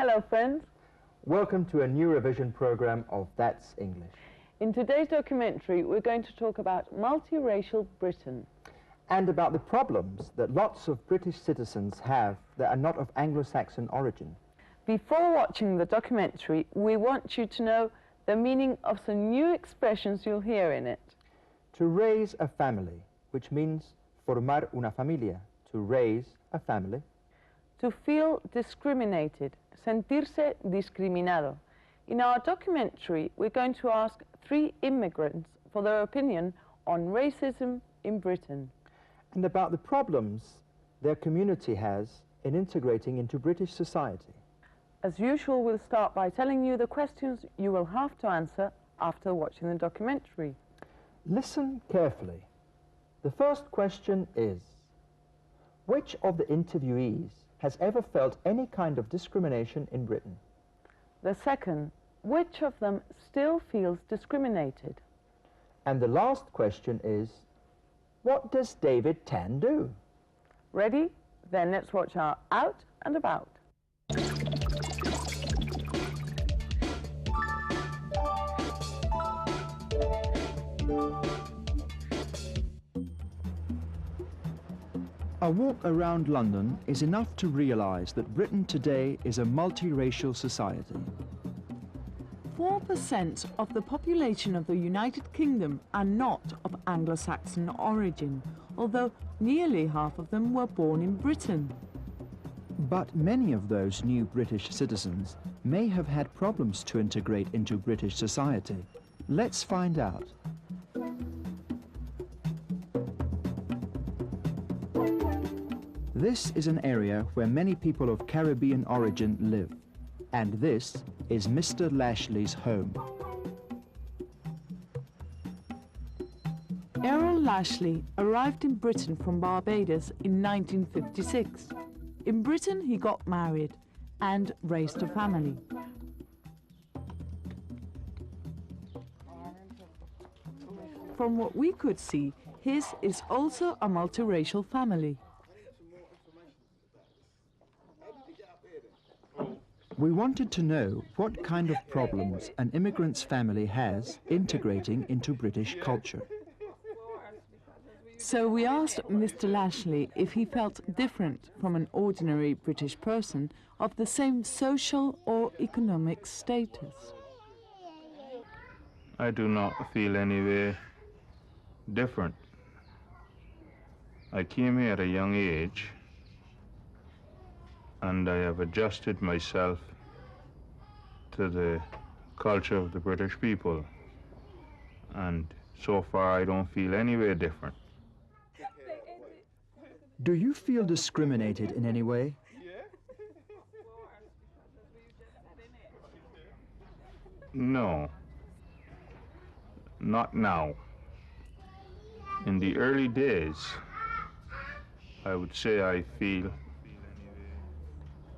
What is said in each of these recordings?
Hello friends. Welcome to a new revision program of That's English. In today's documentary we're going to talk about multiracial Britain. And about the problems that lots of British citizens have that are not of Anglo-Saxon origin. Before watching the documentary, we want you to know the meaning of some new expressions you'll hear in it. To raise a family, which means formar una familia, to raise a family. To feel discriminated, sentirse discriminado. In our documentary, we're going to ask 3 immigrants for their opinion on racism in Britain. And about the problems their community has in integrating into British society. As usual, we'll start by telling you the questions you will have to answer after watching the documentary. Listen carefully. The first question is, which of the interviewees has ever felt any kind of discrimination in Britain? The second, which of them still feels discriminated? And the last question is, what does David Tan do? Ready? Then let's watch our Out and About. A walk around London is enough to realise that Britain today is a multiracial society. 4% of the population of the United Kingdom are not of Anglo-Saxon origin, although nearly half of them were born in Britain. But many of those new British citizens may have had problems to integrate into British society. Let's find out. This is an area where many people of Caribbean origin live, and this is Mr. Lashley's home. Errol Lashley arrived in Britain from Barbados in 1956. In Britain he got married and raised a family. From what we could see, his is also a multiracial family. We wanted to know what kind of problems an immigrant's family has integrating into British culture. So we asked Mr. Lashley if he felt different from an ordinary British person of the same social or economic status. I do not feel any way different. I came here at a young age, and I have adjusted myself to the culture of the British people. And so far I don't feel any way different. Do you feel discriminated in any way? No, not now. In the early days, I would say I feel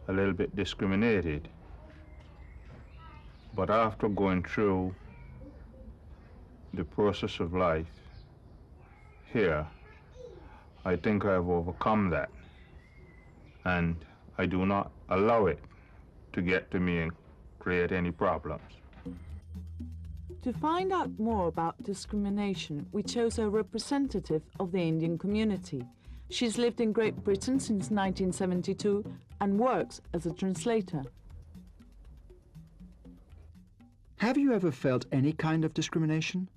a little bit discriminated. But after going through the process of life here, I think I have overcome that. And I do not allow it to get to me and create any problems. To find out more about discrimination, we chose a representative of the Indian community. She's lived in Great Britain since 1972 and works as a translator. Have you ever felt any kind of discrimination?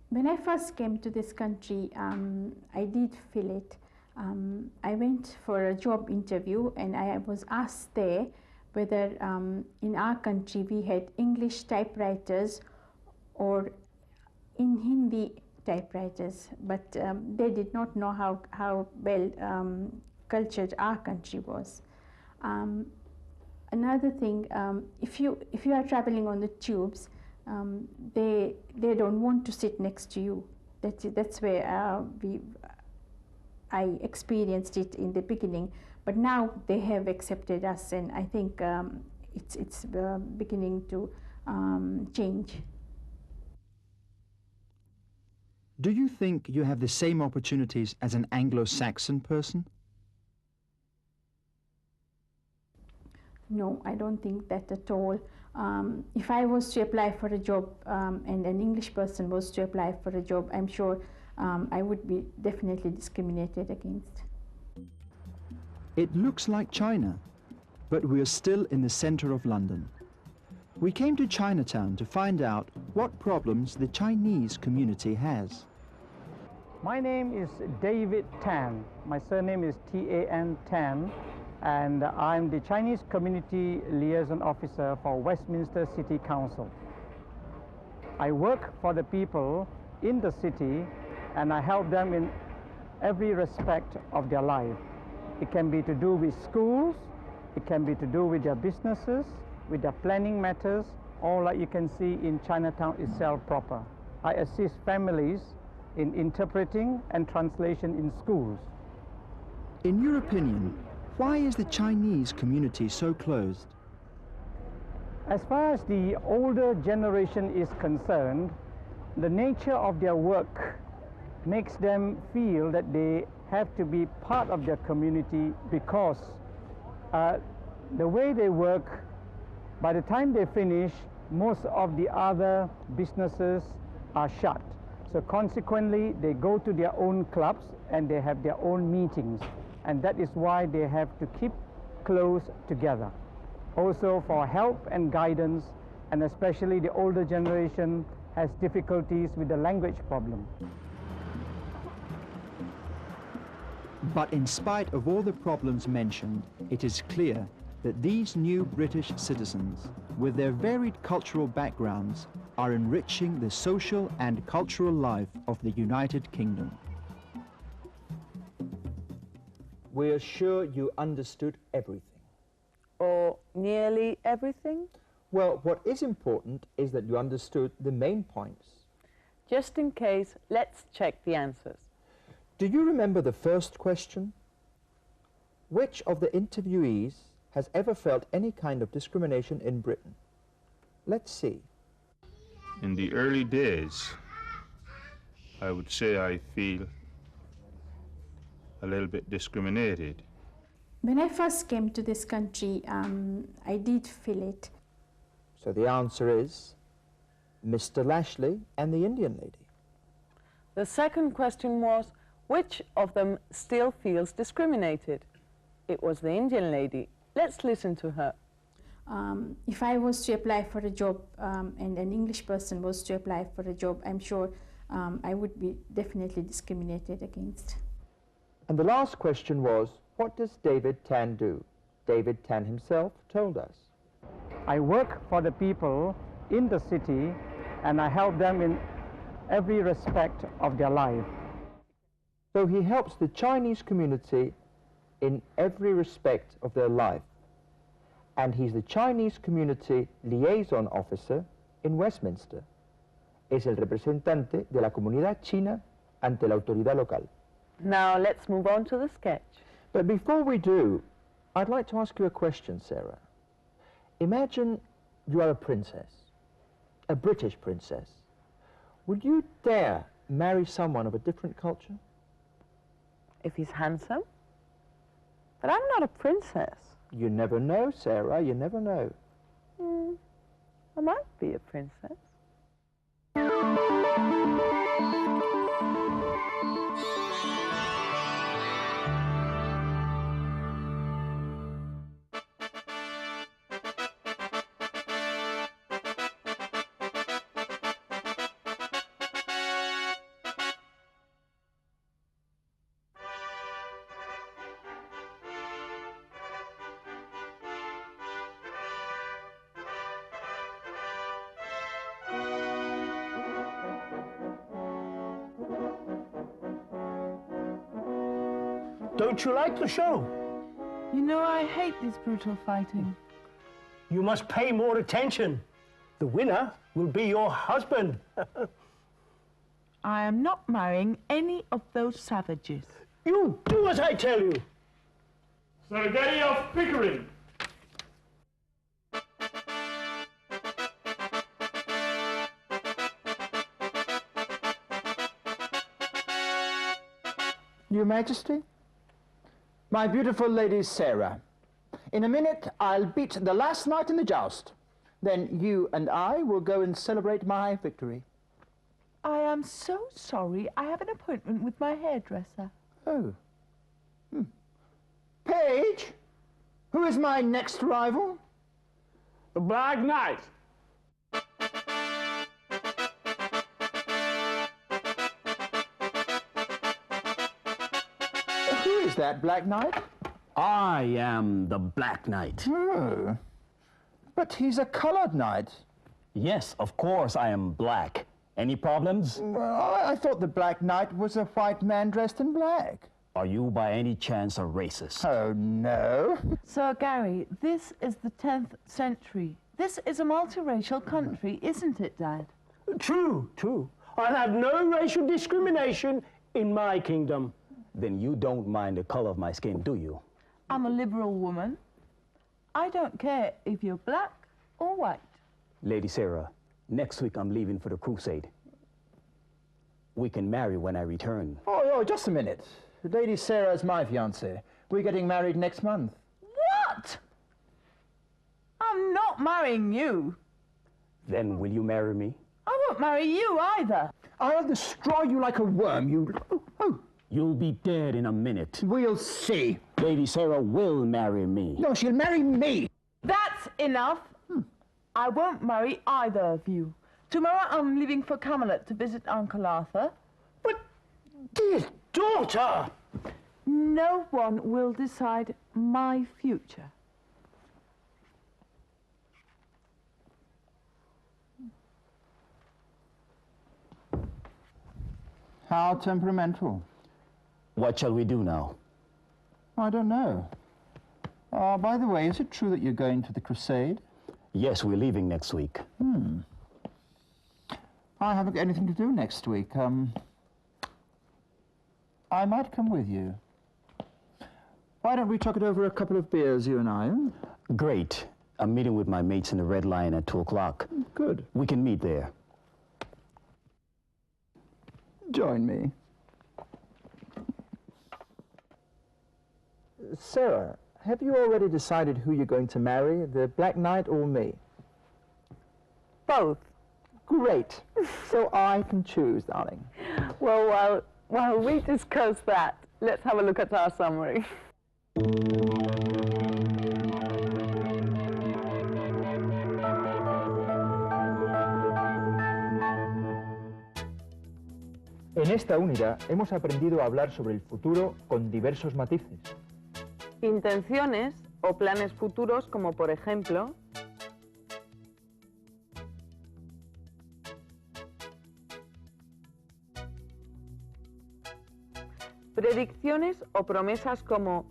When I first came to this country, I did feel it. I went for a job interview and I was asked there whether in our country we had English typewriters or in Hindi typewriters, but they did not know how well cultured our country was. Another thing, if you are traveling on the tubes, they don't want to sit next to you. That's where I experienced it in the beginning, but now they have accepted us, and I think it's beginning to change. Do you think you have the same opportunities as an Anglo-Saxon person? No, I don't think that at all. If I was to apply for a job and an English person was to apply for a job, I'm sure I would be definitely discriminated against. It looks like China, but we are still in the center of London. We came to Chinatown to find out what problems the Chinese community has. My name is David Tan. My surname is T-A-N, Tan, and I'm the Chinese Community Liaison Officer for Westminster City Council. I work for the people in the city, and I help them in every respect of their life. It can be to do with schools, it can be to do with their businesses, with their planning matters, or like you can see in Chinatown itself proper. I assist families in interpreting and translation in schools. In your opinion, why is the Chinese community so closed? As far as the older generation is concerned, the nature of their work makes them feel that they have to be part of their community because the way they work, by the time they finish, most of the other businesses are shut. So consequently, they go to their own clubs and they have their own meetings. And that is why they have to keep close together. Also for help and guidance, and especially the older generation has difficulties with the language problem. But in spite of all the problems mentioned, it is clear that these new British citizens, with their varied cultural backgrounds, are enriching the social and cultural life of the United Kingdom. We are sure you understood everything. Or nearly everything? Well, what is important is that you understood the main points. Just in case, let's check the answers. Do you remember the first question? Which of the interviewees has ever felt any kind of discrimination in Britain? Let's see. In the early days, I would say I feel a little bit discriminated. When I first came to this country, I did feel it. So the answer is Mr. Lashley and the Indian lady. The second question was, which of them still feels discriminated? It was the Indian lady. Let's listen to her. If I was to apply for a job and an English person was to apply for a job, I'm sure I would be definitely discriminated against. And the last question was, what does David Tan do? David Tan himself told us. I work for the people in the city, and I help them in every respect of their life. So he helps the Chinese community in every respect of their life. And he's the Chinese Community Liaison Officer in Westminster. Es el representante de la comunidad china ante la autoridad local. Now let's move on to the sketch. But before we do, I'd like to ask you a question, Sarah. Imagine you are a princess, a British princess. Would you dare marry someone of a different culture? If he's handsome? But I'm not a princess. You never know, Sarah, you never know. I might be a princess. Don't you like the show? You know, I hate this brutal fighting. You must pay more attention. The winner will be your husband. I am not marrying any of those savages. You do as I tell you. Sergei of Pickering. Your Majesty, my beautiful Lady Sarah, In a minute, I'll beat the last knight in the joust. Then you and I will go and celebrate my victory. I am so sorry. I have an appointment with my hairdresser. Oh. Page, who is my next rival? The Black Knight. Who is that Black Knight? I am the Black Knight. Oh. But he's a colored knight. Yes, of course I am black. Any problems? Well, I thought the Black Knight was a white man dressed in black. Are you by any chance a racist? Oh, no. Sir Gary, this is the 10th century. This is a multiracial country, isn't it, Dad? True, true. I'll have no racial discrimination in my kingdom. Then you don't mind the color of my skin, do you? I'm a liberal woman. I don't care if you're black or white. Lady Sarah, next week I'm leaving for the crusade. We can marry when I return. Oh, just a minute. Lady Sarah is my fiancée. We're getting married next month. What? I'm not marrying you. Then will you marry me? I won't marry you either. I'll destroy you like a worm, you... Oh, You'll be dead in a minute. we'll see. Lady Sarah will marry me. No, she'll marry me. That's enough. I won't marry either of you. Tomorrow I'm leaving for Camelot to visit Uncle Arthur. But, dear daughter! No one will decide my future. How temperamental. What shall we do now? I don't know. By the way, is it true that you're going to the crusade? Yes, we're leaving next week. I haven't got anything to do next week. I might come with you. Why don't we talk it over a couple of beers, you and I? Great. I'm meeting with my mates in the Red Lion at 2 o'clock. Good. We can meet there. Join me. Sarah, have you already decided who you're going to marry, the Black Knight or me? Both. Great. So I can choose, darling. Well, while we discuss that, let's have a look at our summary. En esta unidad hemos aprendido a hablar sobre el futuro con diversos matices. Intenciones o planes futuros como, por ejemplo, predicciones o promesas como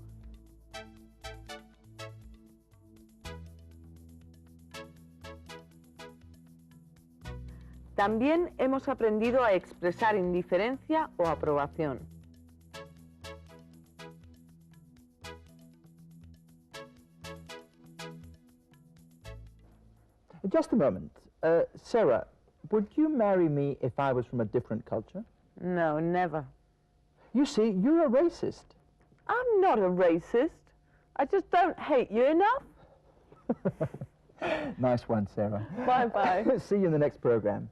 también hemos aprendido a expresar indiferencia o aprobación. Just a moment. Sarah, would you marry me if I was from a different culture? No, never. You see, you're a racist. I'm not a racist. I just don't hate you enough. Nice one, Sarah. Bye-bye. See you in the next program.